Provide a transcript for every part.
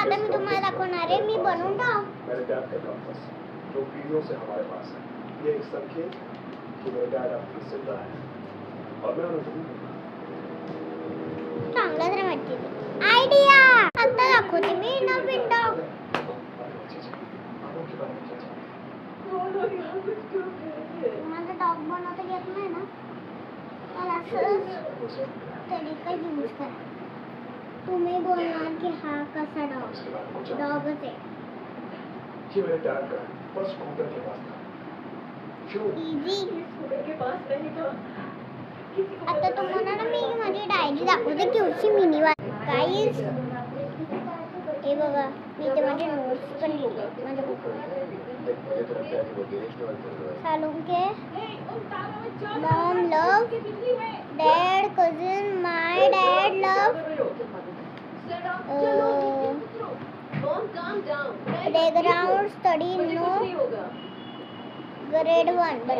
आता मी तुम्हाला दाखवणार आहे मी बनवून टाक मेरे डैड का कंपास जो पीढ़ियों से हमारे पास है ये एक संकेत कि मेरा डैड अब भी जिंदा है और मैं उन्हें ढूंढ रहा चांगलंच रे वाटते आयडिया आता दाखवते मी नवीन डॉग तुम्हाला डॉग बनवता येत नाही ना तर असंच तरीका यूज करा तुम्ही बोलणार की हा कसा डॉगच आहे ये मेरे डैड का बस स्कूटर के पास था क्यों इजी आता तुम्हाला ना मी माझी डायरी दाखवते क्यूटची मिनी गाईज हे बघा मी ते माझे नोट्स पण लिहिले माझ्या बुकवर सालून के मॉम लव डैड कजिन माय डैड लव प्लेग्राउंड स्टडी नो ग्रेड 1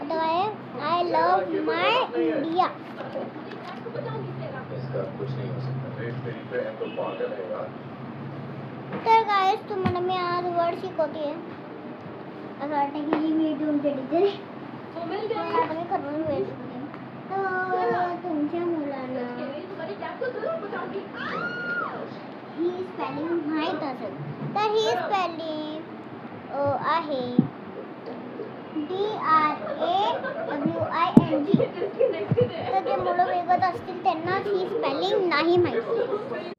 आता काय आय लव माय इंडिया इसका कुछ नहीं हो सकता मेरी बहन तो पागल है यार तर गाइस तुम्हाला मी आज वर्ड शिकवते असं वाटतं की ही मी तुमच्या टीचर आता मी करून वेळ शिकते तर तुमच्या मुलांना ही स्पेलिंग माहीत असेल तर ही स्पेलिंग आहे DRAWING तर जे मुलं वेगळं असतील त्यांना ही स्पेलिंग नाही माहिती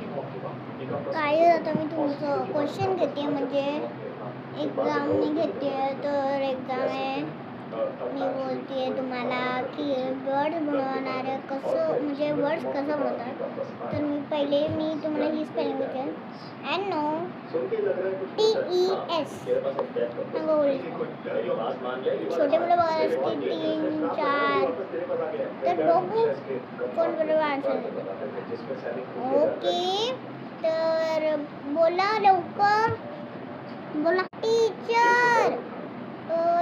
काय आता मी तुमचं क्वेश्चन घेते म्हणजे एक्झामने घेते तर एक्झाम आहे मी बोलते तुम्हाला की वर्ड बनवणार कसं म्हणजे वर्ड्स कसं बनवतात तर मी पहिले मी तुम्हाला ही स्पेलिंग देते NO TES छोटे मुलं बघत असतील 3, 4 तर बघू कोण बरोबर आन्सर देते ओके तर बोला लवकर बोला टीचर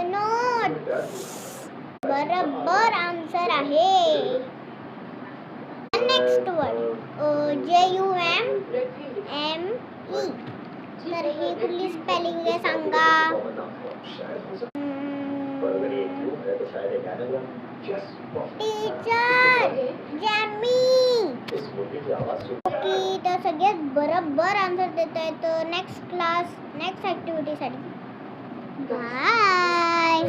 नोट बरोबर आन्सर आहे नेक्स्ट वर्ड JUME तर ही कुठली स्पेलिंग आहे सांगा टीचर जॅमी ओके तर सगळ्यात बरोबर आन्सर देत आहे तर नेक्स्ट ॲक्टिव्हिटीसाठी बाय